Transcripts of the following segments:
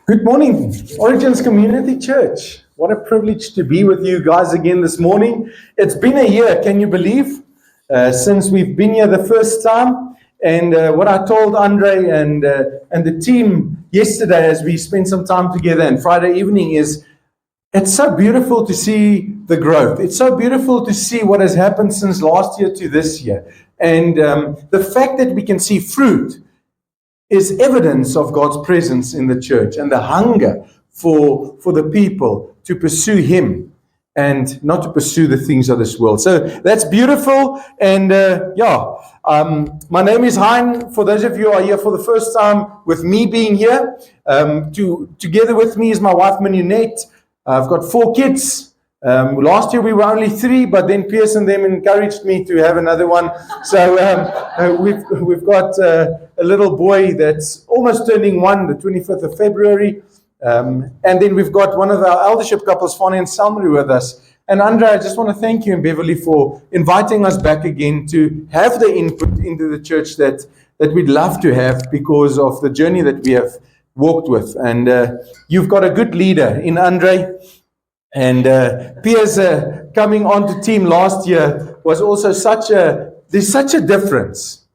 Good morning, Origins Community Church. What a privilege to be with you guys again this morning. It's been a year, can you believe, since we've been here the first time. And what I told Andre and the team yesterday as we spent some time together and Friday evening is, it's so beautiful to see the growth. It's so beautiful to see what has happened since last year to this year. And the fact that we can see fruit is evidence of God's presence in the church and the hunger for the people to pursue Him and not to pursue the things of this world. So that's beautiful. And my name is Hein. For those of you who are here for the first time with me being here, together with me is my wife Minunette. I've got 4 kids. Last year we were only 3, but then Pierce and them encouraged me to have another one. So we've got a little boy that's almost turning 1, the 25th of February. And then we've got one of our eldership couples, Fanny and Salmary, with us. And Andre, I just want to thank you and Beverly for inviting us back again to have the input into the church that we'd love to have because of the journey that we have walked with. And you've got a good leader in Andre. And Piers coming onto team last year was also there's such a difference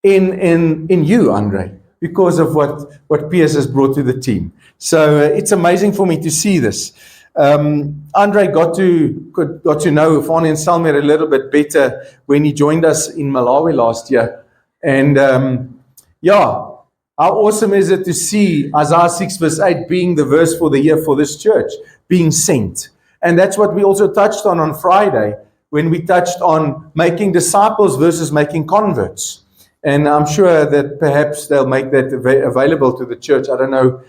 in you, Andre, because of what Piers has brought to the team. So it's amazing for me to see this. Andre got to know Fanny and Salmer a little bit better when he joined us in Malawi last year. And how awesome is it to see Isaiah 6 verse 8 being the verse for the year for this church, being sent. And that's what we also touched on Friday when we touched on making disciples versus making converts. And I'm sure that perhaps they'll make that available to the church. I don't know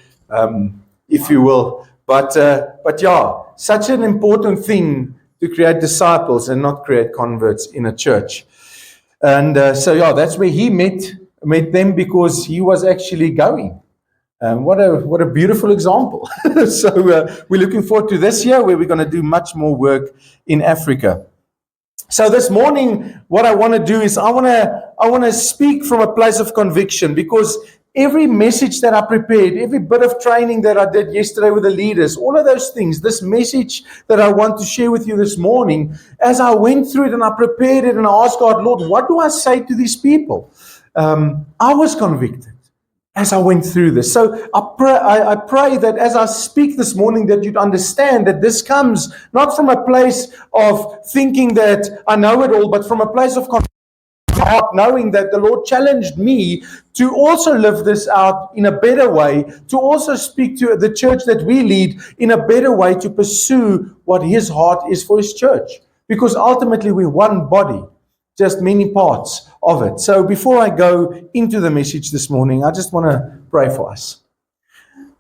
if you will. But such an important thing to create disciples and not create converts in a church. And that's where he met them because he was actually going. What a beautiful example. So we're looking forward to this year where we're going to do much more work in Africa. So this morning, what I want to do is I want to speak from a place of conviction because every message that I prepared, every bit of training that I did yesterday with the leaders, all of those things, this message that I want to share with you this morning, as I went through it and I prepared it and I asked God, Lord, what do I say to these people? I was convicted as I went through this. So I pray that as I speak this morning that you'd understand that this comes not from a place of thinking that I know it all, but from a place of heart, knowing that the Lord challenged me to also live this out in a better way, to also speak to the church that we lead in a better way, to pursue what His heart is for His church. Because ultimately we're one body, just many parts of it. So before I go into the message this morning, I just want to pray for us.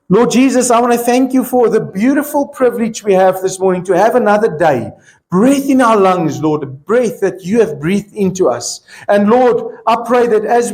Lord Jesus, I want to thank you for the beautiful privilege we have this morning to have another day. Breath in our lungs, Lord, a breath that you have breathed into us. And Lord, I pray that as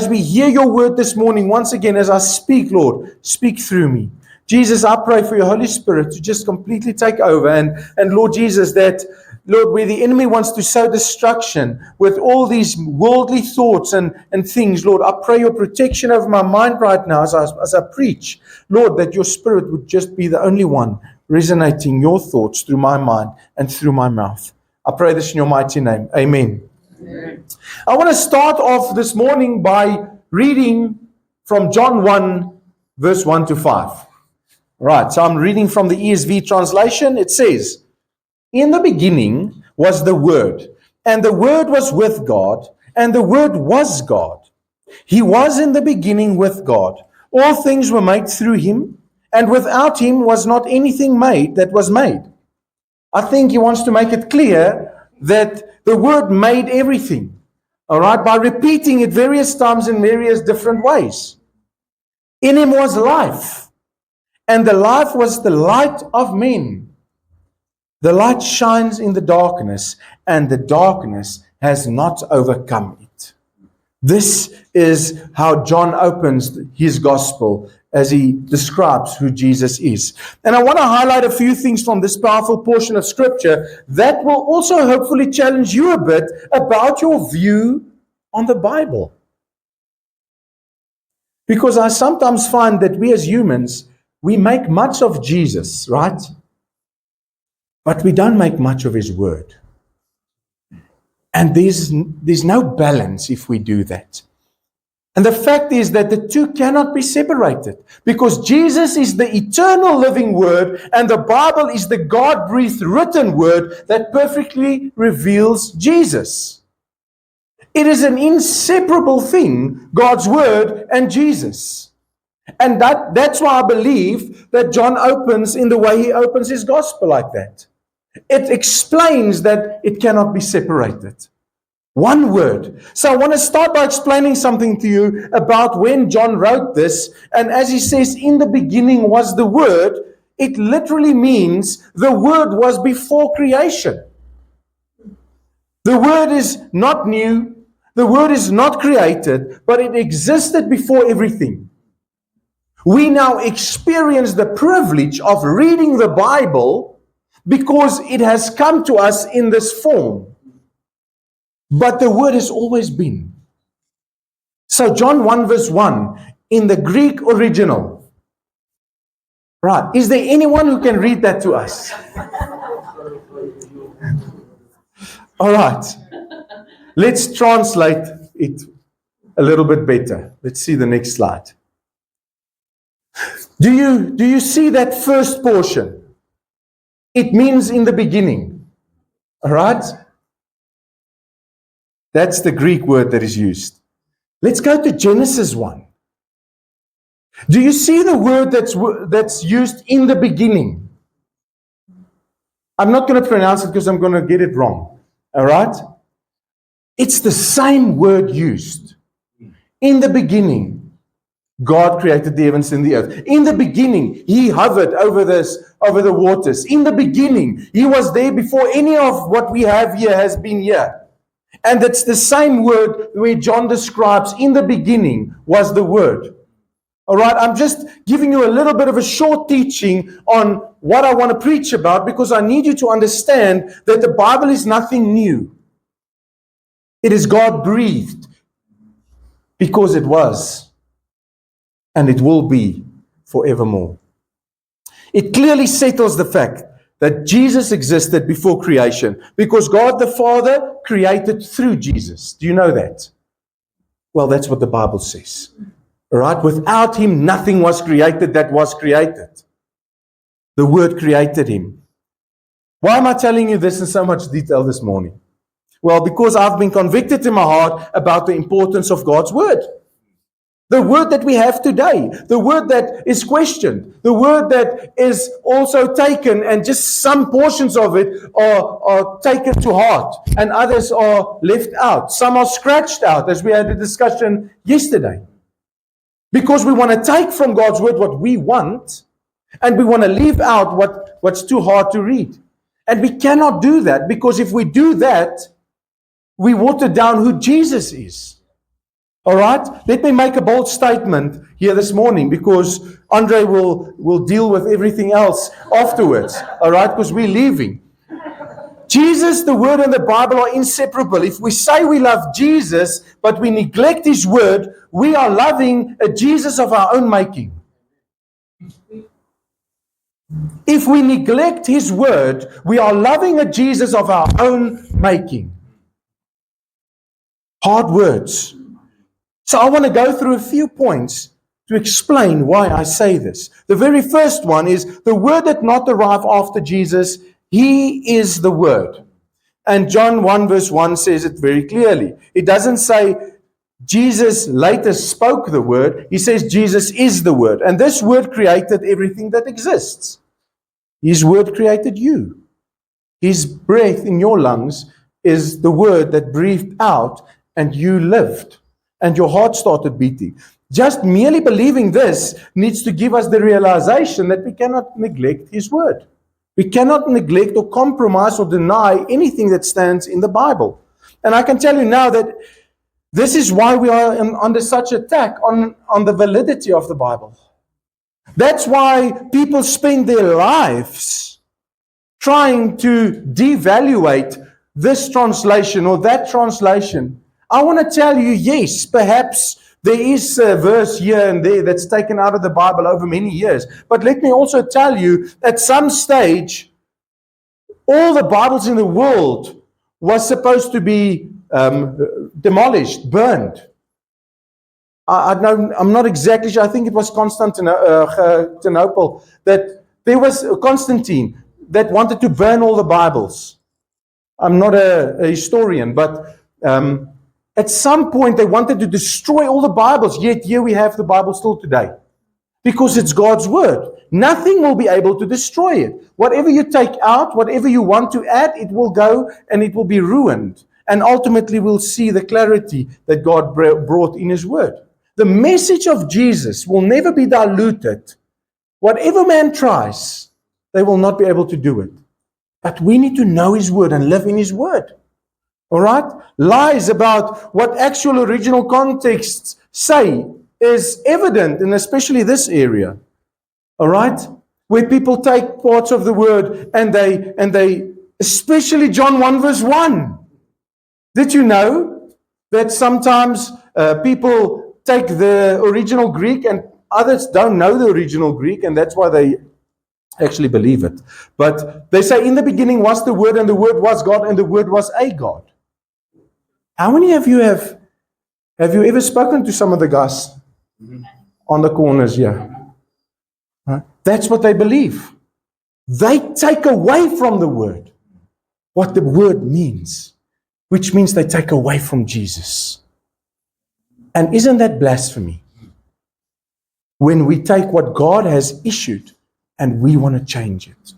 we hear your word this morning, once again, as I speak, Lord, speak through me. Jesus, I pray for your Holy Spirit to just completely take over. And Lord Jesus, that Lord, where the enemy wants to sow destruction with all these worldly thoughts and things, Lord, I pray your protection over my mind right now as I preach. Lord, that your Spirit would just be the only one resonating your thoughts through my mind and through my mouth. I pray this in your mighty name. Amen. Amen. I want to start off this morning by reading from John 1, verse 1 to 5. Right, so I'm reading from the ESV translation. It says, in the beginning was the Word, and the Word was with God, and the Word was God. He was in the beginning with God. All things were made through Him, and without Him was not anything made that was made. I think he wants to make it clear that the Word made everything, all right, by repeating it various times in various different ways. In Him was life, and the life was the light of men. The light shines in the darkness, and the darkness has not overcome it. This is how John opens his gospel as he describes who Jesus is. And I want to highlight a few things from this powerful portion of Scripture that will also hopefully challenge you a bit about your view on the Bible. Because I sometimes find that we as humans, we make much of Jesus, right? But we don't make much of his word. And there's no balance if we do that. And the fact is that the two cannot be separated, because Jesus is the eternal living word and the Bible is the God-breathed written word that perfectly reveals Jesus. It is an inseparable thing, God's word and Jesus. And that's why I believe that John opens in the way he opens his gospel like that. It explains that it cannot be separated. One word. So I want to start by explaining something to you about when John wrote this. And as he says, in the beginning was the Word, it literally means the Word was before creation. The Word is not new. The Word is not created, but it existed before everything. We now experience the privilege of reading the Bible because it has come to us in this form. But the word has always been. So John 1 verse 1, in the Greek original. Right. Is there anyone who can read that to us? All right. Let's translate it a little bit better. Let's see the next slide. Do you see that first portion? It means in the beginning. All right? That's the Greek word that is used. Let's go to Genesis 1. Do you see the word that's used in the beginning? I'm not going to pronounce it because I'm going to get it wrong. All right? It's the same word used. In the beginning, God created the heavens and the earth. In the beginning, He hovered over the waters. In the beginning, He was there before any of what we have here has been here. And it's the same word where John describes in the beginning was the Word. All right, I'm just giving you a little bit of a short teaching on what I want to preach about, because I need you to understand that the Bible is nothing new. It is God-breathed because it was, and it will be forevermore. It clearly settles the fact that Jesus existed before creation, because God the Father created through Jesus. Do you know that? Well, that's what the Bible says. All right? Without Him, nothing was created that was created. The Word created Him. Why am I telling you this in so much detail this morning? Well, because I've been convicted in my heart about the importance of God's Word. The word that we have today, the word that is questioned, the word that is also taken, and just some portions of it are taken to heart and others are left out. Some are scratched out, as we had a discussion yesterday. Because we want to take from God's word what we want, and we want to leave out what's too hard to read. And we cannot do that, because if we do that, we water down who Jesus is. All right? Let me make a bold statement here this morning, because Andre will deal with everything else afterwards. All right? Because we're leaving. Jesus, the Word, and the Bible are inseparable. If we say we love Jesus, but we neglect His Word, we are loving a Jesus of our own making. If we neglect His Word, we are loving a Jesus of our own making. Hard words. So I want to go through a few points to explain why I say this. The very first one is the Word did not arrive after Jesus. He is the Word. And John 1 verse 1 says it very clearly. It doesn't say Jesus later spoke the Word. He says Jesus is the Word. And this Word created everything that exists. His Word created you. His breath in your lungs is the Word that breathed out and you lived. And your heart started beating. Just merely believing this needs to give us the realization that we cannot neglect His Word. We cannot neglect or compromise or deny anything that stands in the Bible. And I can tell you now that this is why we are under such attack on the validity of the Bible. That's why people spend their lives trying to devaluate this translation or that translation. I want to tell you, yes, perhaps There is a verse here and there that's taken out of the Bible over many years. But let me also tell you, at some stage, all the Bibles in the world was supposed to be demolished, burned. I'm not exactly sure. I think it was Constantinople that there was Constantine that wanted to burn all the Bibles. I'm not a historian, but at some point they wanted to destroy all the Bibles. Yet here we have the Bible still today, because it's God's word. Nothing will be able to destroy it. Whatever you take out, whatever you want to add, it will go and it will be ruined. And ultimately we'll see the clarity that God brought in His word. The message of Jesus will never be diluted. Whatever man tries, they will not be able to do it. But we need to know His word and live in His word. All right? Lies about what actual original contexts say is evident, and especially this area. All right? Where people take parts of the word and they especially John 1 verse 1. Did you know that sometimes people take the original Greek and others don't know the original Greek, and that's why they actually believe it. But they say, in the beginning was the Word, and the Word was God, and the Word was a God. How many of you have you ever spoken to some of the guys on the corners here? Right? That's what they believe. They take away from the Word what the Word means, which means they take away from Jesus. And isn't that blasphemy? When we take what God has issued and we want to change it.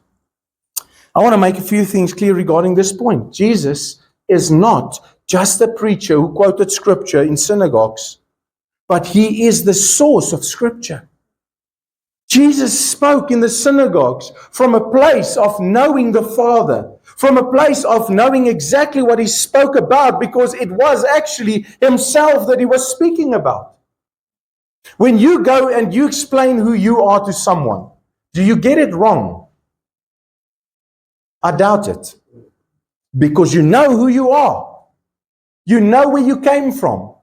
I want to make a few things clear regarding this point. Jesus is not just a preacher who quoted Scripture in synagogues, but He is the source of Scripture. Jesus spoke in the synagogues from a place of knowing the Father, from a place of knowing exactly what He spoke about, because it was actually Himself that He was speaking about. When you go and you explain who you are to someone, do you get it wrong? I doubt it. Because you know who you are. You know where you came from.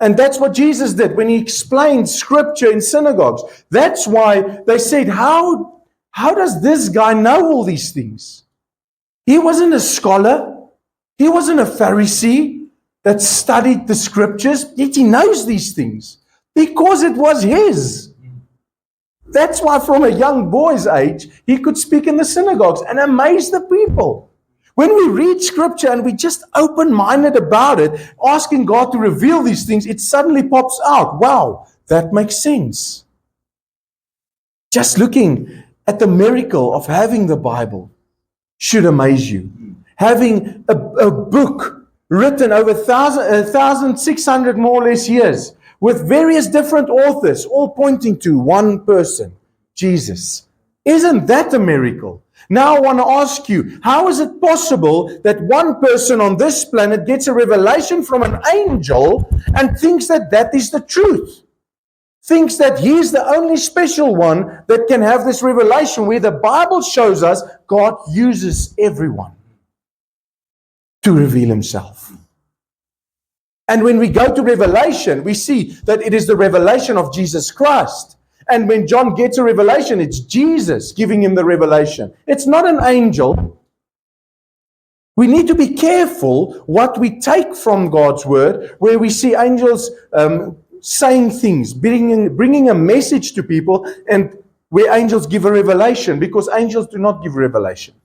And that's what Jesus did when He explained Scripture in synagogues. That's why they said, how does this guy know all these things? He wasn't a scholar. He wasn't a Pharisee that studied the Scriptures. Yet he knows these things because it was his. That's why from a young boy's age, he could speak in the synagogues and amaze the people. When we read Scripture and we just open-minded about it, asking God to reveal these things, it suddenly pops out. Wow, that makes sense. Just looking at the miracle of having the Bible should amaze you. Having a book written over 1,600 more or less years with various different authors, all pointing to one person, Jesus. Isn't that a miracle? Now I want to ask you, how is it possible that one person on this planet gets a revelation from an angel and thinks that that is the truth? Thinks that he's the only special one that can have this revelation, where the Bible shows us God uses everyone to reveal Himself. And when we go to Revelation, we see that it is the revelation of Jesus Christ. And when John gets a revelation, it's Jesus giving him the revelation. It's not an angel. We need to be careful what we take from God's word, where we see angels saying things, bringing a message to people, and where angels give a revelation, because angels do not give revelation.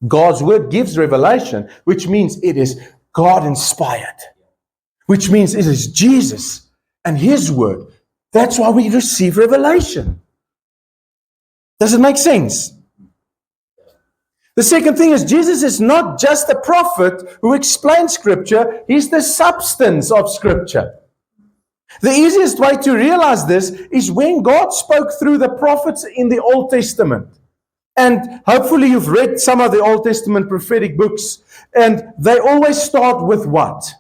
God's word gives revelation, which means it is God inspired, which means it is Jesus and His word. That's why we receive revelation. Does it make sense? The second thing is, Jesus is not just a prophet who explains Scripture. He's the substance of Scripture. The easiest way to realize this is when God spoke through the prophets in the Old Testament. And hopefully you've read some of the Old Testament prophetic books. And they always start with what?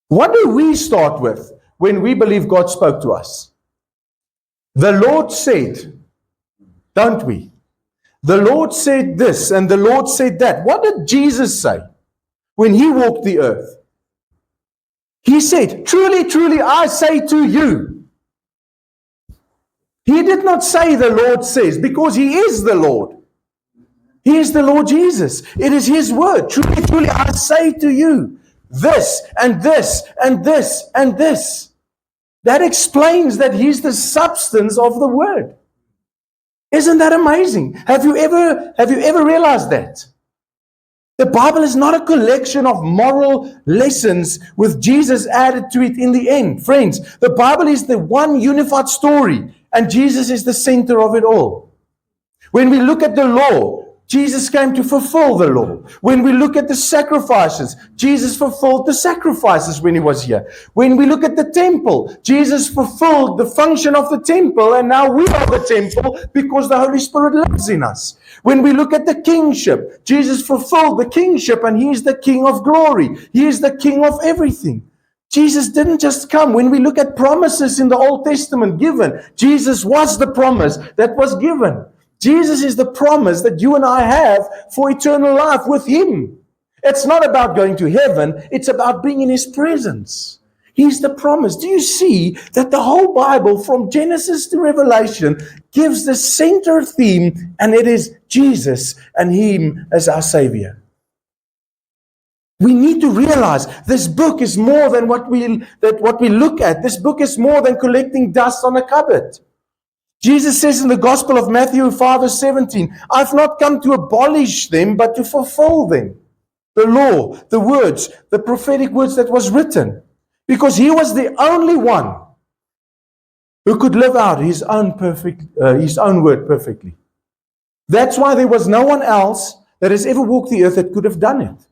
What do we start with when we believe God spoke to us? The Lord said, don't we? The Lord said this and the Lord said that. What did Jesus say when He walked the earth? He said, truly, truly, I say to you. He did not say the Lord says, because He is the Lord. He is the Lord Jesus. It is His word. Truly, truly, I say to you, this and this and this and this. That explains that He's the substance of the word. Isn't that amazing? Have you ever realized that? The Bible is not a collection of moral lessons with Jesus added to it in the end. Friends, the Bible is the one unified story, and Jesus is the center of it all. When we look at the law, Jesus came to fulfill the law. When we look at the sacrifices, Jesus fulfilled the sacrifices when He was here. When we look at the temple, Jesus fulfilled the function of the temple, and now we are the temple because the Holy Spirit lives in us. When we look at the kingship, Jesus fulfilled the kingship, and He is the King of glory. He is the King of everything. Jesus didn't just come. When we look at promises in the Old Testament given, Jesus was the promise that was given. Jesus is the promise that you and I have for eternal life with Him. It's not about going to heaven. It's about being in His presence. He's the promise. Do you see that the whole Bible from Genesis to Revelation gives the center theme, and it is Jesus and Him as our Savior? We need to realize this book is more than what we look at. This book is more than collecting dust on a cupboard. Jesus says in the Gospel of Matthew 5:17, I've not come to abolish them, but to fulfill them. The law, the words, the prophetic words that was written. Because He was the only one who could live out His own word perfectly. That's why there was no one else that has ever walked the earth that could have done it.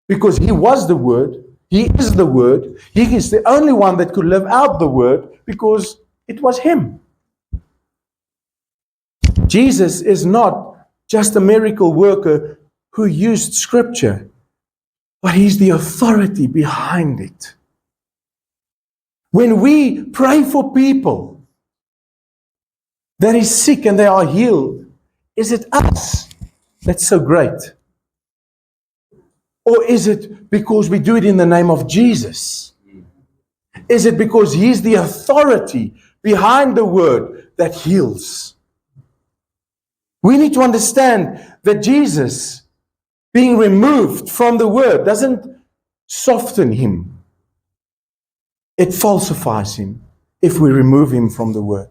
Because He was the Word. He is the Word. He is the only one that could live out the Word because it was Him. Jesus is not just a miracle worker who used Scripture, but He's the authority behind it. When we pray for people that is sick and they are healed, is it us that's so great? Or is it because we do it in the name of Jesus? Is it because He's the authority behind the word that heals? We need to understand that Jesus being removed from the word doesn't soften Him. It falsifies Him if we remove Him from the word.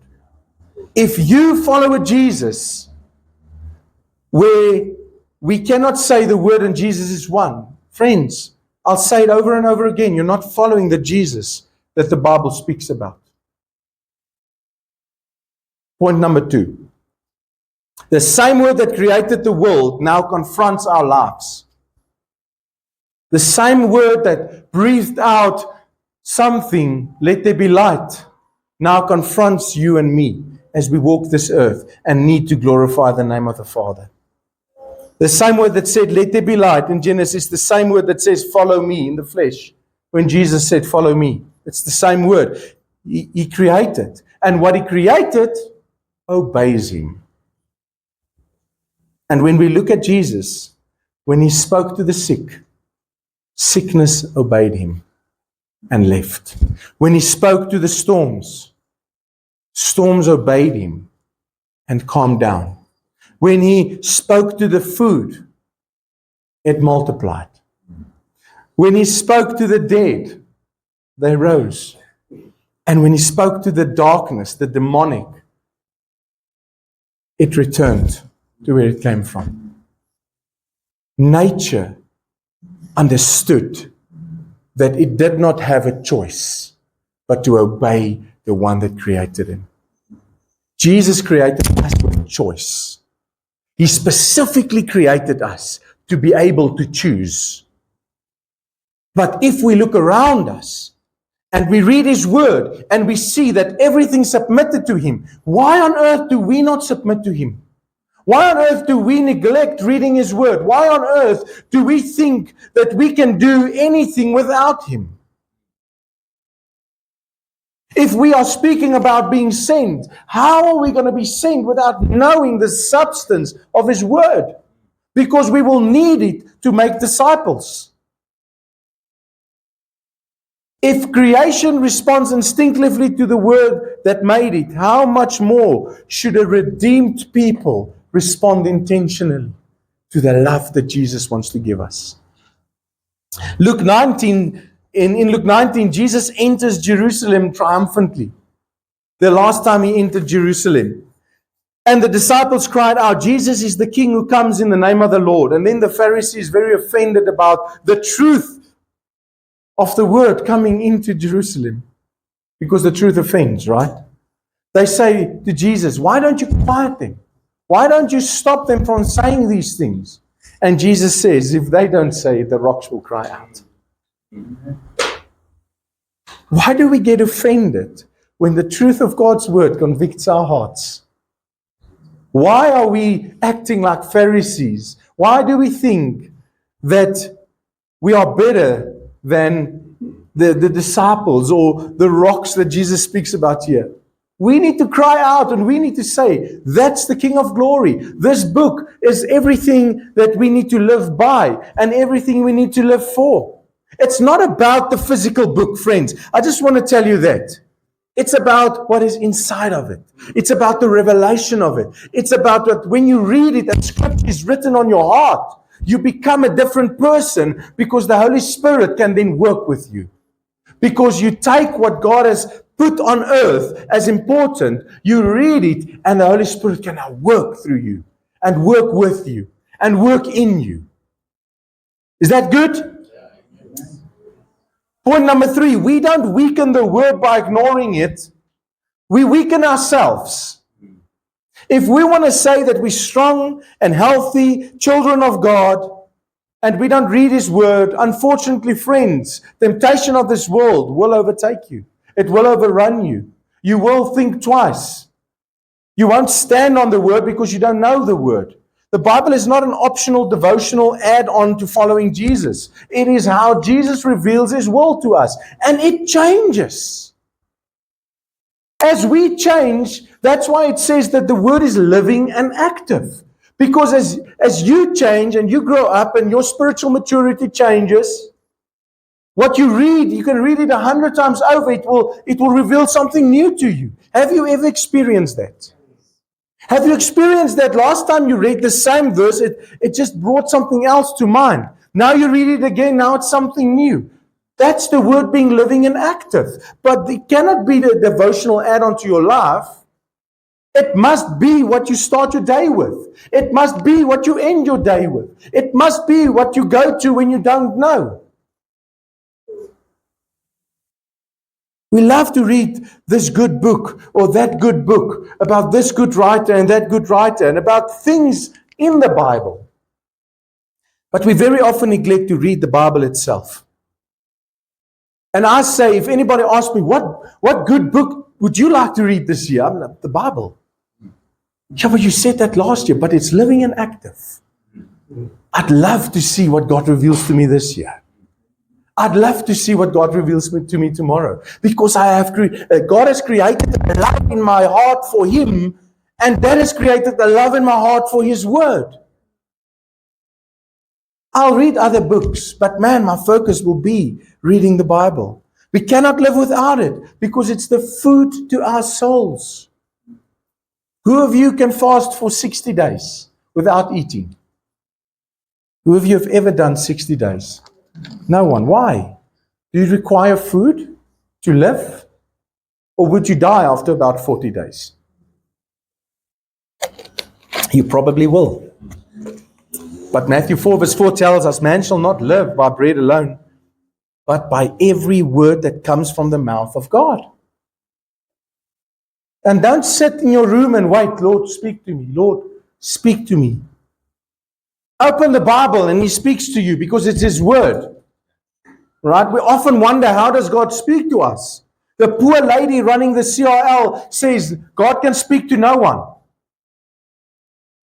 If you follow a Jesus where we cannot say the word and Jesus is one, friends, I'll say it over and over again, you're not following the Jesus that the Bible speaks about. Point number 2. The same word that created the world now confronts our lives. The same word that breathed out something, let there be light, now confronts you and me as we walk this earth and need to glorify the name of the Father. The same word that said, let there be light in Genesis, the same word that says, follow me in the flesh. When Jesus said, follow me. It's the same word. He created. And what He created obeys Him. And when we look at Jesus, when He spoke to the sick, sickness obeyed Him and left. When He spoke to the storms, storms obeyed Him and calmed down. When He spoke to the food, it multiplied. When He spoke to the dead, they rose. And when He spoke to the darkness, the demonic, it returned to where it came from. Nature understood that it did not have a choice but to obey the one that created him. Jesus created us with a choice. He specifically created us to be able to choose. But if we look around us and we read His word and we see that everything's submitted to Him, why on earth do we not submit to Him? Why on earth do we neglect reading His word? Why on earth do we think that we can do anything without Him? If we are speaking about being sent, how are we going to be sent without knowing the substance of His word? Because we will need it to make disciples. If creation responds instinctively to the word that made it, how much more should a redeemed people respond intentionally to the love that Jesus wants to give us? Luke 19, in Luke 19, Jesus enters Jerusalem triumphantly. The last time he entered Jerusalem. And the disciples cried out, Jesus is the King who comes in the name of the Lord. And then the Pharisees very offended about the truth of the word coming into Jerusalem. Because the truth offends, right? They say to Jesus, why don't you quiet them? Why don't you stop them from saying these things? And Jesus says, if they don't say it, the rocks will cry out. Why do we get offended when the truth of God's word convicts our hearts? Why are we acting like Pharisees? Why do we think that we are better than the disciples or the rocks that Jesus speaks about here? We need to cry out and we need to say, that's the King of Glory. This book is everything that we need to live by and everything we need to live for. It's not about the physical book, friends. I just want to tell you that. It's about what is inside of it. It's about the revelation of it. It's about that when you read it and scripture is written on your heart, you become a different person because the Holy Spirit can then work with you. Because you take what God has put on earth as important, you read it, and the Holy Spirit can now work through you and work with you and work in you. Is that good? Point number 3, we don't weaken the word by ignoring it. We weaken ourselves. If we want to say that we're strong and healthy children of God, and we don't read His word, unfortunately, friends, temptation of this world will overtake you. It will overrun you. You will think twice. You won't stand on the word because you don't know the word. The Bible is not an optional devotional add-on to following Jesus. It is how Jesus reveals His will to us. And it changes. As we change, that's why it says that the word is living and active. Because as you change and you grow up and your spiritual maturity changes, what you read, you can read it 100 times over. It will reveal something new to you. Have you ever experienced that? Have you experienced that last time you read the same verse, it just brought something else to mind? Now you read it again, now it's something new. That's the word being living and active. But it cannot be the devotional add-on to your life. It must be what you start your day with. It must be what you end your day with. It must be what you go to when you don't know. We love to read this good book or that good book about this good writer and that good writer and about things in the Bible. But we very often neglect to read the Bible itself. And I say, if anybody asks me, what good book would you like to read this year? I'm like, the Bible. Yeah, but you said that last year, but it's living and active. I'd love to see what God reveals to me this year. I'd love to see what God reveals to me tomorrow. Because God has created a love in my heart for Him, and that has created a love in my heart for His Word. I'll read other books, but man, my focus will be reading the Bible. We cannot live without it, because it's the food to our souls. Who of you can fast for 60 days without eating? Who of you have ever done 60 days? No one. Why? Do you require food to live? Or would you die after about 40 days? You probably will. But Matthew 4 verse 4 tells us, man shall not live by bread alone, but by every word that comes from the mouth of God. And don't sit in your room and wait, Lord, speak to me. Lord, speak to me. Open the Bible and He speaks to you because it's His word. Right? We often wonder, how does God speak to us? The poor lady running the CRL says, God can speak to no one.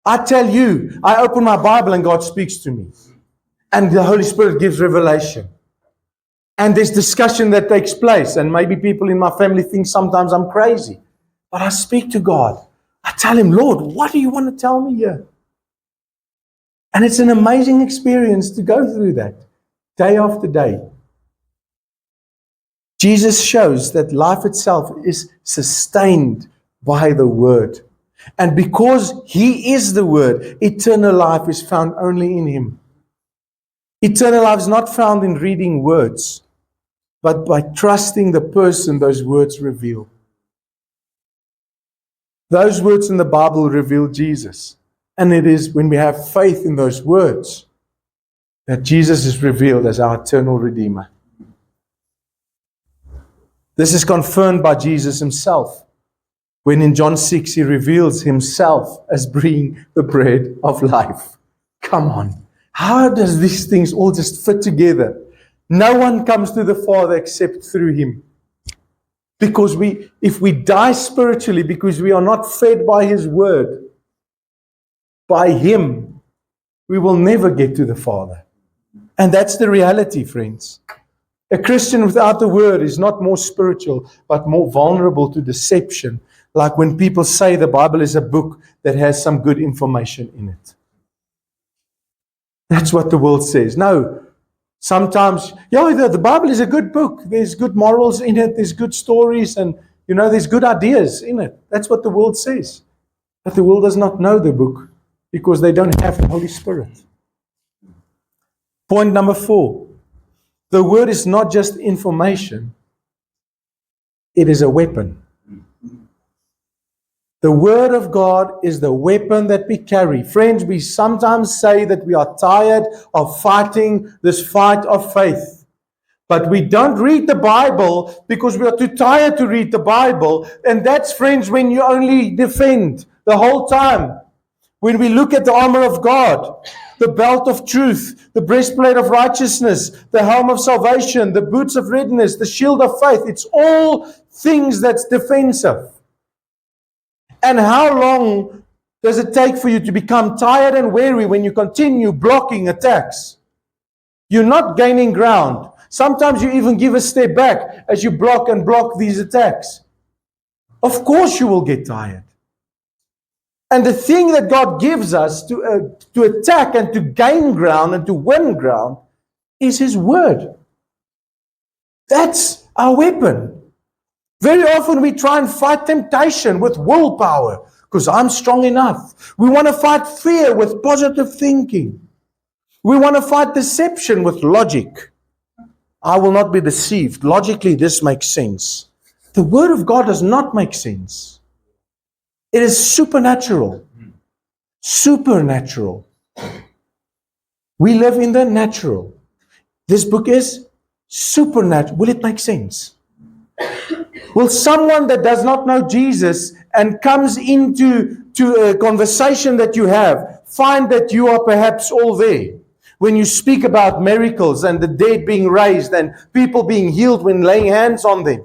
I tell you, I open my Bible and God speaks to me. And the Holy Spirit gives revelation. And there's discussion that takes place. And maybe people in my family think sometimes I'm crazy. But I speak to God. I tell Him, Lord, what do you want to tell me here? And it's an amazing experience to go through that day after day. Jesus shows that life itself is sustained by the Word. And because He is the Word, eternal life is found only in Him. Eternal life is not found in reading words, but by trusting the person those words reveal. Those words in the Bible reveal Jesus. And it is when we have faith in those words that Jesus is revealed as our eternal Redeemer. This is confirmed by Jesus Himself, when in John 6 He reveals Himself as being the bread of life. Come on. How does these things all just fit together? No one comes to the Father except through Him. Because if we die spiritually, because we are not fed by His Word, by Him, we will never get to the Father. And that's the reality, friends. A Christian without the Word is not more spiritual, but more vulnerable to deception. Like when people say the Bible is a book that has some good information in it. That's what the world says. No, sometimes, the Bible is a good book. There's good morals in it. There's good stories and, there's good ideas in it. That's what the world says. But the world does not know the book because they don't have the Holy Spirit. Point number 4. The Word is not just information. It is a weapon. The Word of God is the weapon that we carry. Friends, we sometimes say that we are tired of fighting this fight of faith. But we don't read the Bible because we are too tired to read the Bible. And that's, friends, when you only defend the whole time. When we look at the armor of God, the belt of truth, the breastplate of righteousness, the helm of salvation, the boots of readiness, the shield of faith, it's all things that's defensive. And how long does it take for you to become tired and weary when you continue blocking attacks? You're not gaining ground. Sometimes you even give a step back as you block these attacks. Of course you will get tired. And the thing that God gives us to attack and to gain ground and to win ground is His Word. That's our weapon. Very often we try and fight temptation with willpower because I'm strong enough. We want to fight fear with positive thinking. We want to fight deception with logic. I will not be deceived. Logically, this makes sense. The Word of God does not make sense. It is supernatural. Supernatural. We live in the natural. This book is supernatural. Will it make sense? Will someone that does not know Jesus and comes into a conversation that you have find that you are perhaps all there? When you speak about miracles and the dead being raised and people being healed when laying hands on them.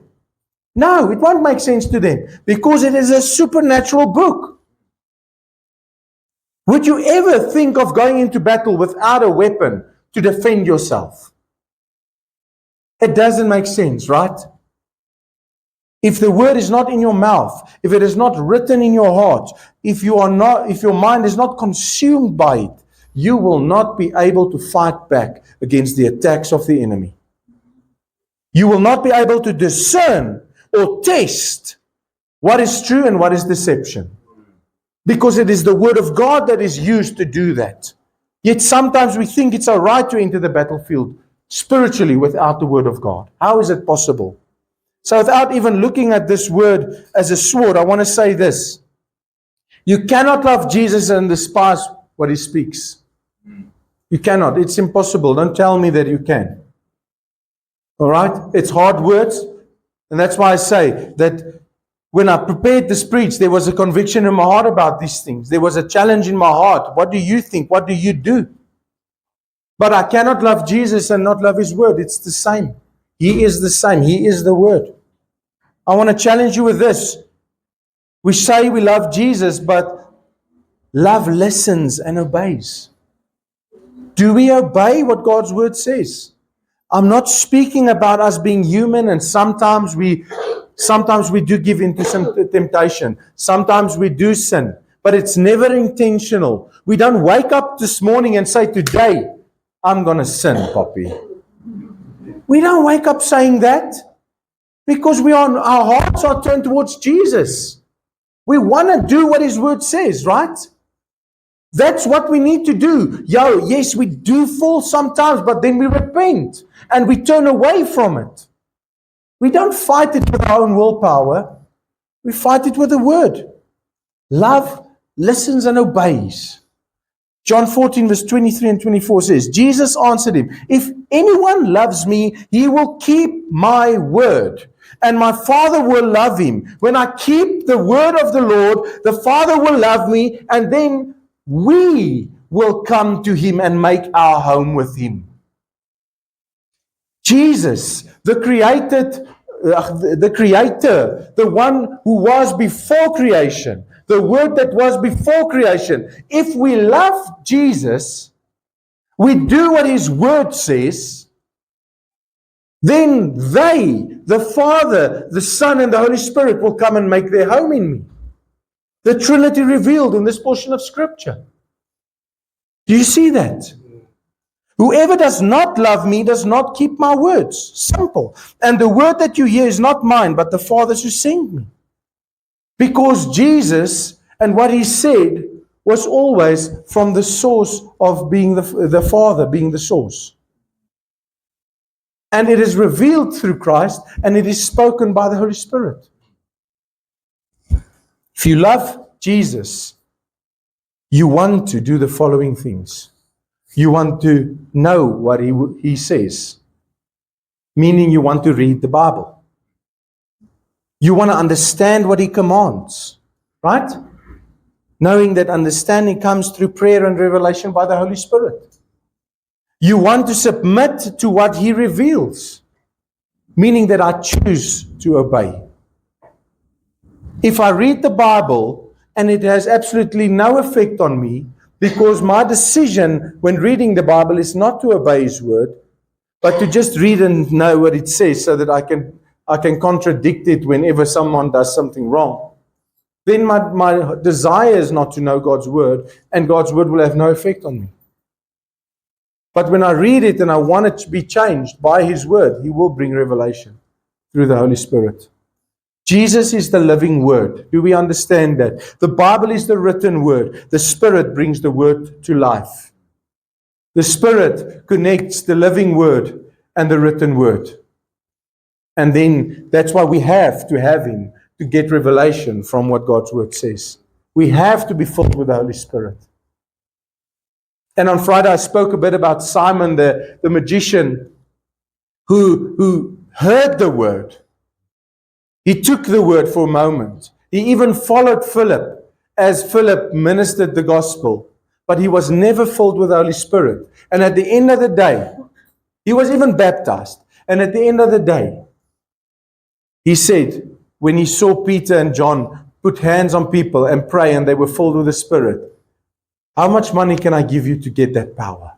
No, it won't make sense to them because it is a supernatural book. Would you ever think of going into battle without a weapon to defend yourself? It doesn't make sense, right? If the Word is not in your mouth, if it is not written in your heart, if your mind is not consumed by it, you will not be able to fight back against the attacks of the enemy. You will not be able to discern or test what is true and what is deception. Because it is the Word of God that is used to do that. Yet sometimes we think it's all right to enter the battlefield spiritually without the Word of God. How is it possible? So without even looking at this word as a sword, I want to say this. You cannot love Jesus and despise what He speaks. You cannot. It's impossible. Don't tell me that you can. All right? It's hard words. And that's why I say that when I prepared this preach, there was a conviction in my heart about these things. There was a challenge in my heart. What do you think? What do you do? But I cannot love Jesus and not love His Word. It's the same. He is the same. He is the Word. I want to challenge you with this. We say we love Jesus, but love listens and obeys. Do we obey what God's Word says? I'm not speaking about us being human and sometimes we do give into some temptation. Sometimes we do sin, but it's never intentional. We don't wake up this morning and say, today, I'm going to sin, Poppy. We don't wake up saying that. Because our hearts are turned towards Jesus. We want to do what His Word says, right? That's what we need to do. Yes, we do fall sometimes, but then we repent and we turn away from it. We don't fight it with our own willpower. We fight it with the Word. Love listens and obeys. John 14 verse 23 and 24 says, Jesus answered him, if anyone loves me, he will keep my word, and my Father will love him. When I keep the word of the Lord, the Father will love me, and then we will come to him and make our home with him. Jesus, the Creator, the one who was before creation, the Word that was before creation. If we love Jesus, we do what His Word says, then they, the Father, the Son, and the Holy Spirit will come and make their home in me. The Trinity revealed in this portion of Scripture. Do you see that? Whoever does not love me does not keep my words. Simple. And the word that you hear is not mine, but the Father's who sent me. Because Jesus and what He said was always from the source of being the Father, being the source. And it is revealed through Christ, and it is spoken by the Holy Spirit. If you love Jesus, you want to do the following things. You want to know what He says, meaning you want to read the Bible. You want to understand what He commands, right? Knowing that understanding comes through prayer and revelation by the Holy Spirit. You want to submit to what He reveals, meaning that I choose to obey. If I read the Bible and it has absolutely no effect on me, because my decision when reading the Bible is not to obey His word, but to just read and know what it says so that I can contradict it whenever someone does something wrong, then my desire is not to know God's word, and God's word will have no effect on me. But when I read it and I want it to be changed by His word, He will bring revelation through the Holy Spirit. Jesus is the living word. Do we understand that? The Bible is the written word. The Spirit brings the word to life. The Spirit connects the living word and the written word. And then that's why we have to have Him to get revelation from what God's word says. We have to be filled with the Holy Spirit. And on Friday I spoke a bit about Simon the magician who heard the word. He took the word for a moment. He even followed Philip as Philip ministered the gospel. But he was never filled with the Holy Spirit. And at the end of the day, he was even baptized. And at the end of the day, he said, when he saw Peter and John put hands on people and pray and they were filled with the Spirit, how much money can I give you to get that power?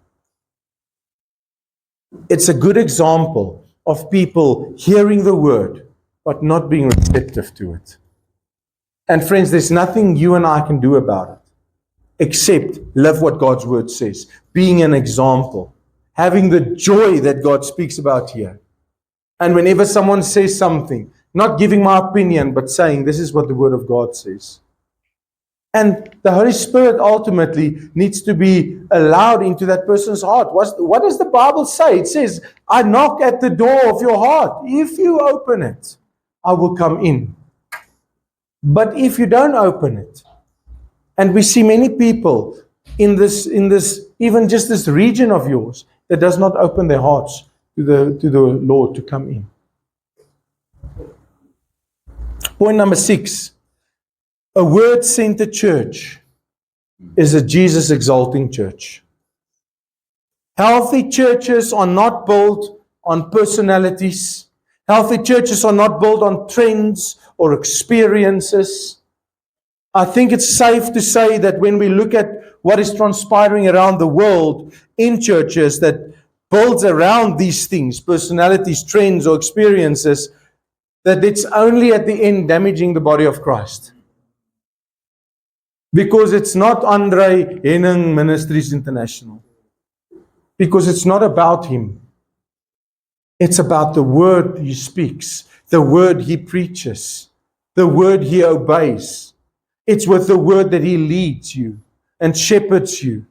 It's a good example of people hearing the word, but not being receptive to it. And friends, there's nothing you and I can do about it, except live what God's word says, being an example, having the joy that God speaks about here. And whenever someone says something, not giving my opinion, but saying, this is what the word of God says. And the Holy Spirit ultimately needs to be allowed into that person's heart. What does the Bible say? It says, I knock at the door of your heart. If you open it, I will come in. But if you don't open it, and we see many people in this, even just this region of yours, that does not open their hearts to the Lord to come in. Point number 6. A word-centered church is a Jesus-exalting church. Healthy churches are not built on personalities. Healthy churches are not built on trends or experiences. I think it's safe to say that when we look at what is transpiring around the world in churches that builds around these things, personalities, trends, or experiences, that it's only at the end damaging the body of Christ. Because it's not Andre Henning Ministries International. Because it's not about him. It's about the word he speaks. the word he preaches, the word he obeys. It's with the word that he leads you and shepherds you.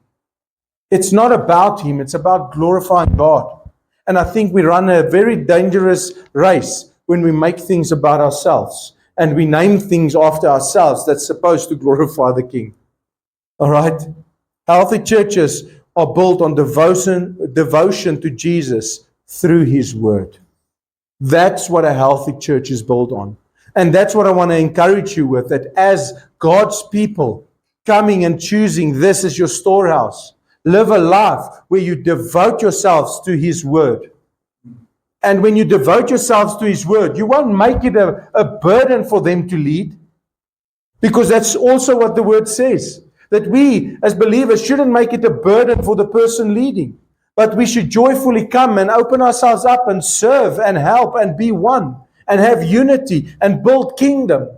It's not about him, it's about glorifying God. And I think we run a very dangerous race when we make things about ourselves and we name things after ourselves that's supposed to glorify the King. All right? Healthy churches are built on devotion to Jesus through his word. That's what a healthy church is built on. And that's what I want to encourage you with, that as God's people coming and choosing this as your storehouse, live a life where you devote yourselves to his word. And when you devote yourselves to his word, you won't make it a burden for them to lead. Because that's also what the word says. That we as believers shouldn't make it a burden for the person leading. But we should joyfully come and open ourselves up and serve and help and be one. And have unity and build kingdom.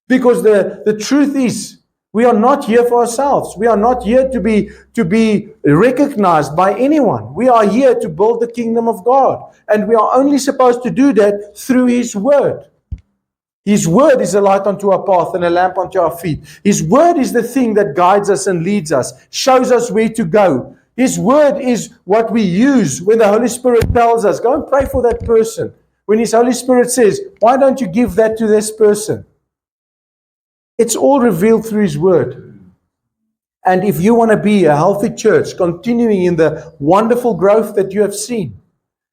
Because the truth is, we are not here for ourselves. We are not here to be recognized by anyone. We are here to build the kingdom of God. And we are only supposed to do that through his word. His word is a light unto our path and a lamp unto our feet. His word is the thing that guides us and leads us, shows us where to go. His word is what we use when the Holy Spirit tells us, go and pray for that person. When his Holy Spirit says, why don't you give that to this person? It's all revealed through his word. And if you want to be a healthy church, continuing in the wonderful growth that you have seen,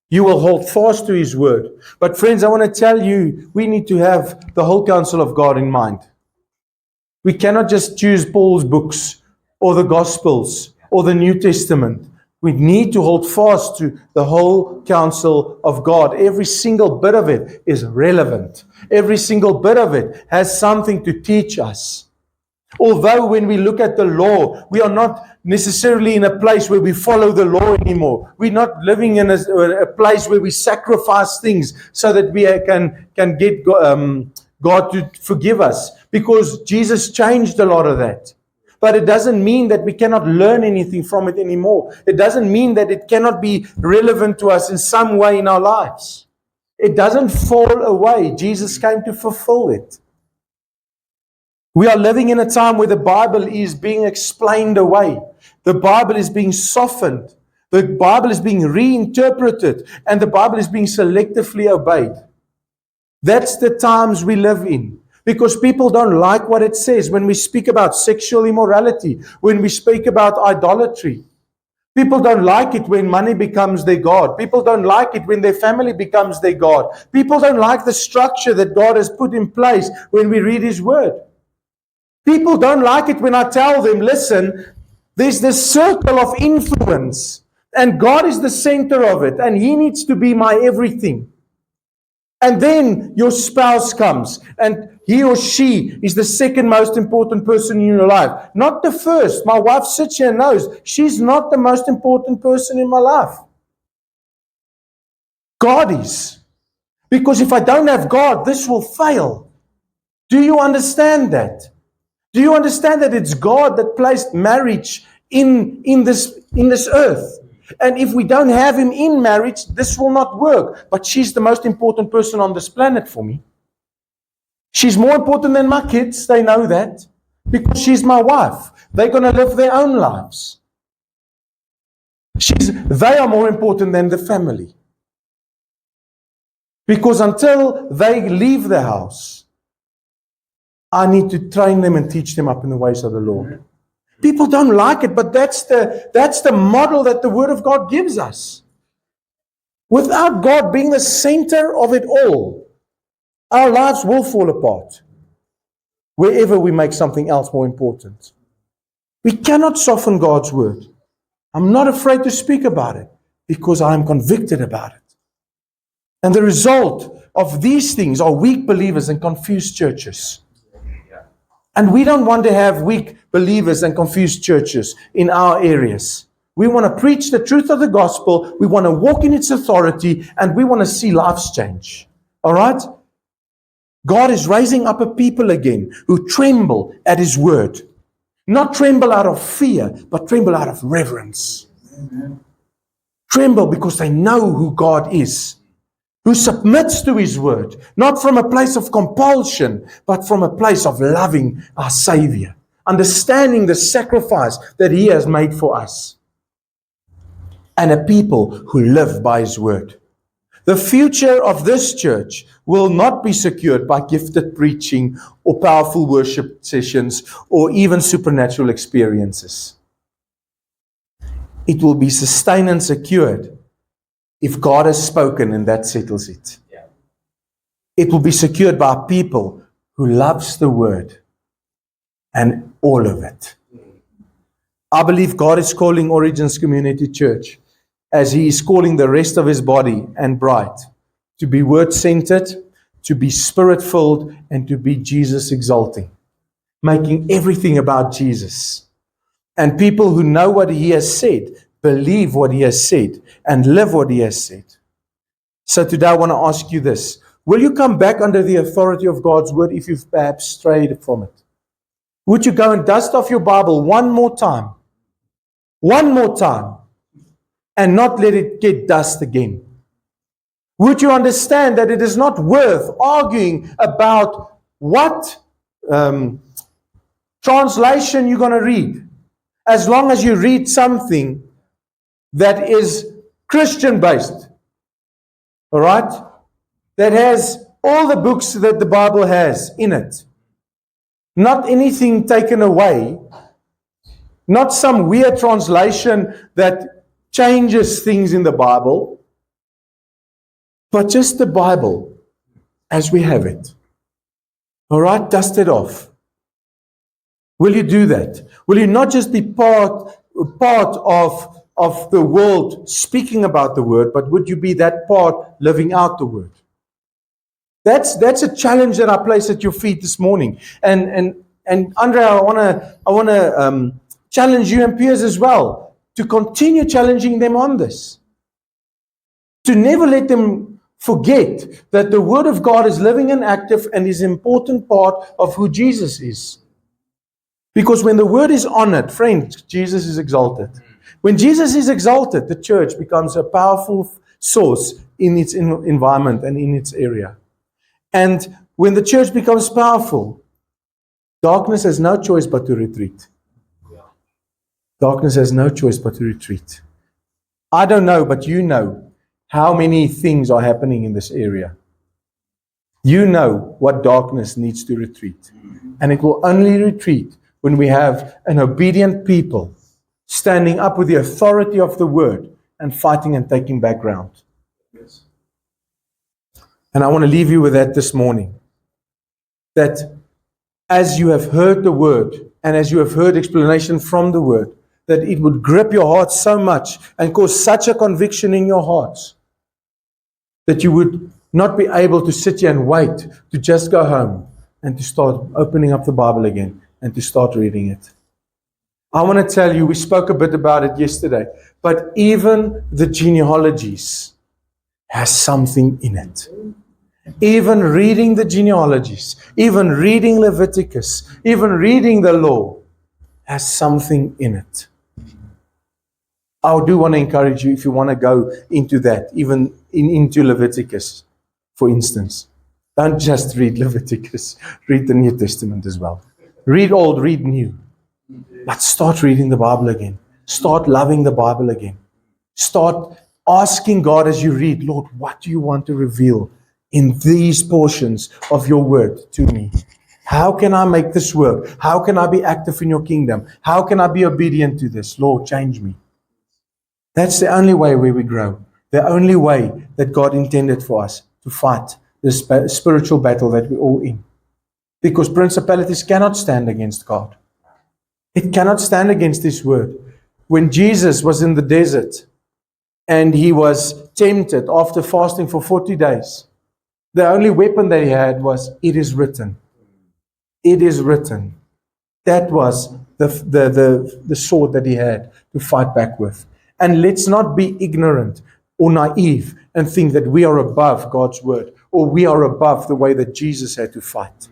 you will hold fast to his word. But friends, I want to tell you, we need to have the whole counsel of God in mind. We cannot just choose Paul's books or the Gospels or the New Testament. We need to hold fast to the whole counsel of God. Every single bit of it is relevant. Every single bit of it has something to teach us. Although when we look at the law, we are not necessarily in a place where we follow the law anymore. We're not living in a place where we sacrifice things so that we can get God to forgive us. Because Jesus changed a lot of that. But it doesn't mean that we cannot learn anything from it anymore. It doesn't mean that it cannot be relevant to us in some way in our lives. It doesn't fall away. Jesus came to fulfill it. We are living in a time where the Bible is being explained away. The Bible is being softened. The Bible is being reinterpreted. And the Bible is being selectively obeyed. That's the times we live in. Because people don't like what it says when we speak about sexual immorality, when we speak about idolatry. People don't like it when money becomes their God. People don't like it when their family becomes their God. People don't like the structure that God has put in place when we read his word. People don't like it when I tell them, listen, there's this circle of influence and God is the center of it and he needs to be my everything. And then your spouse comes and he or she is the second most important person in your life. Not the first. My wife sits here and knows she's not the most important person in my life. God is. Because if I don't have God, this will fail. Do you understand that? Do you understand that it's God that placed marriage in this earth? And if we don't have him in marriage, this will not work. But she's the most important person on this planet for me. She's more important than my kids. They know that. Because she's my wife. They're going to live their own lives. They are more important than the family. Because until they leave the house, I need to train them and teach them up in the ways of the Lord. People don't like it, but that's the model that the Word of God gives us. Without God being the center of it all, our lives will fall apart wherever we make something else more important. We cannot soften God's Word. I'm not afraid to speak about it because I am convicted about it. And the result of these things are weak believers and confused churches. And we don't want to have weak believers and confused churches in our areas. We want to preach the truth of the gospel. We want to walk in its authority. And we want to see lives change. All right? God is raising up a people again who tremble at his word. Not tremble out of fear, but tremble out of reverence. Amen. Tremble because they know who God is. who submits to His word, not from a place of compulsion, but from a place of loving our Savior, understanding the sacrifice that He has made for us, and a people who live by His word. The future of this church will not be secured by gifted preaching or powerful worship sessions or even supernatural experiences. It will be sustained and secured if God has spoken and that settles it. Yeah. It will be secured by people who loves the word and all of it. I believe God is calling Origins Community Church, as He is calling the rest of His body and bride, to be word-centered, to be spirit-filled, and to be Jesus-exalting, making everything about Jesus. And people who know what He has said, believe what He has said, and live what He has said. So today I want to ask you this. Will you come back under the authority of God's word if you've perhaps strayed from it? Would you go and dust off your Bible one more time, and not let it get dust again? Would you understand that it is not worth arguing about what translation you're going to read, as long as you read something that is Christian-based, all right? That has all the books that the Bible has in it. Not anything taken away. Not some weird translation that changes things in the Bible, but just the Bible as we have it. All right? Dust it off. Will you do that? Will you not just be part of the world speaking about the word, but would you be that part living out the word? That's a challenge that I place at your feet this morning. And Andrea, I wanna challenge you and peers as well to continue challenging them on this. To never let them forget that the Word of God is living and active and is an important part of who Jesus is. Because when the Word is honored, friends, Jesus is exalted. When Jesus is exalted, the church becomes a powerful source in its environment and in its area. And when the church becomes powerful, darkness has no choice but to retreat. Darkness has no choice but to retreat. I don't know, but you know how many things are happening in this area. You know what darkness needs to retreat. And it will only retreat when we have an obedient people standing up with the authority of the word and fighting and taking back ground. Yes. And I want to leave you with that this morning. That as you have heard the word and as you have heard explanation from the word, that it would grip your heart so much and cause such a conviction in your hearts that you would not be able to sit here and wait to just go home and to start opening up the Bible again and to start reading it. I want to tell you, we spoke a bit about it yesterday, but even the genealogies has something in it. Even reading the genealogies, even reading Leviticus, even reading the law has something in it. I do want to encourage you, if you want to go into that, even into Leviticus, for instance. Don't just read Leviticus, read the New Testament as well. Read old, read new. But start reading the Bible again. Start loving the Bible again. Start asking God as you read, Lord, what do you want to reveal in these portions of your word to me? How can I make this work? How can I be active in your kingdom? How can I be obedient to this? Lord, change me. That's the only way where we grow. The only way that God intended for us to fight this spiritual battle that we're all in. Because principalities cannot stand against God. It cannot stand against His word. When Jesus was in the desert and He was tempted after fasting for 40 days, the only weapon that He had was, it is written. It is written. That was the sword that He had to fight back with. And let's not be ignorant or naive and think that we are above God's word or we are above the way that Jesus had to fight.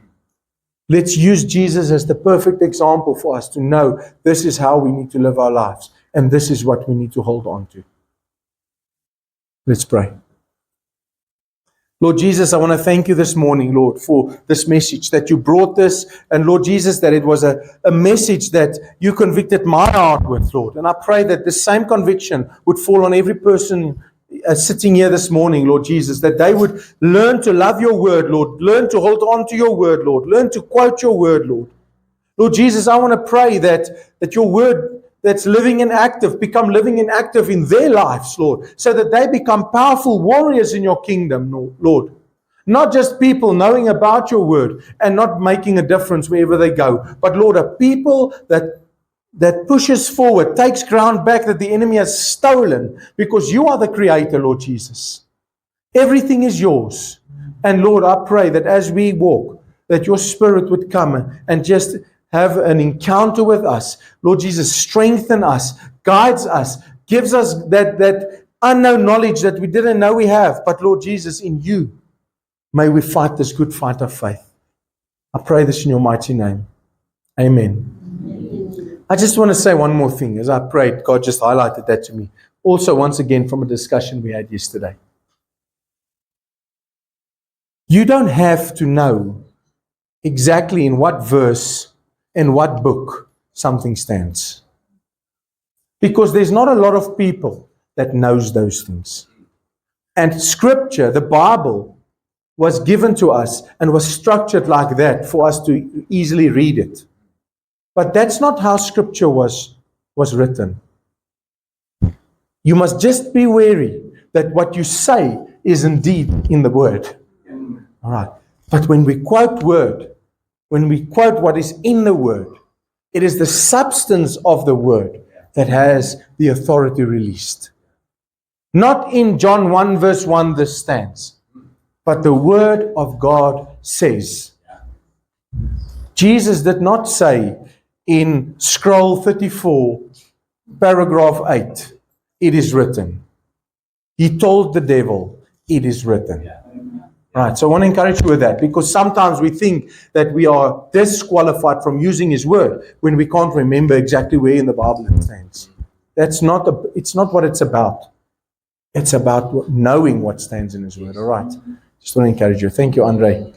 Let's use Jesus as the perfect example for us to know this is how we need to live our lives and this is what we need to hold on to. Let's pray. Lord Jesus, I want to thank you this morning, Lord, for this message that you brought this. And Lord Jesus, that it was a message that you convicted my heart with, Lord. And I pray that the same conviction would fall on every person sitting here this morning, Lord Jesus, that they would learn to love your word, Lord. Learn to hold on to your word, Lord. Learn to quote your word, Lord. Lord Jesus, I want to pray that your word that's living and active become living and active in their lives, Lord, so that they become powerful warriors in your kingdom, Lord. Not just people knowing about your word and not making a difference wherever they go, but Lord, a people that pushes forward, takes ground back that the enemy has stolen, because you are the creator, Lord Jesus. Everything is yours. And Lord, I pray that as we walk, that your spirit would come and just have an encounter with us. Lord Jesus, strengthen us, guides us, gives us that unknown knowledge that we didn't know we have. But Lord Jesus, in you, may we fight this good fight of faith. I pray this in your mighty name. Amen. I just want to say one more thing. As I prayed, God just highlighted that to me. Also, once again, from a discussion we had yesterday. You don't have to know exactly in what verse and what book something stands. Because there's not a lot of people that knows those things. And Scripture, the Bible, was given to us and was structured like that for us to easily read it. But that's not how Scripture was written. You must just be wary that what you say is indeed in the Word. All right. But when we quote Word, when we quote what is in the Word, it is the substance of the Word that has the authority released. Not in John 1 verse 1 this stands, but the Word of God says. Jesus did not say in scroll 34, paragraph 8, it is written. He told the devil, it is written. Right, so I want to encourage you with that, because sometimes we think that we are disqualified from using His word when we can't remember exactly where in the Bible it stands. It's not what it's about. It's about knowing what stands in His word. All right, just want to encourage you. Thank you, Andre.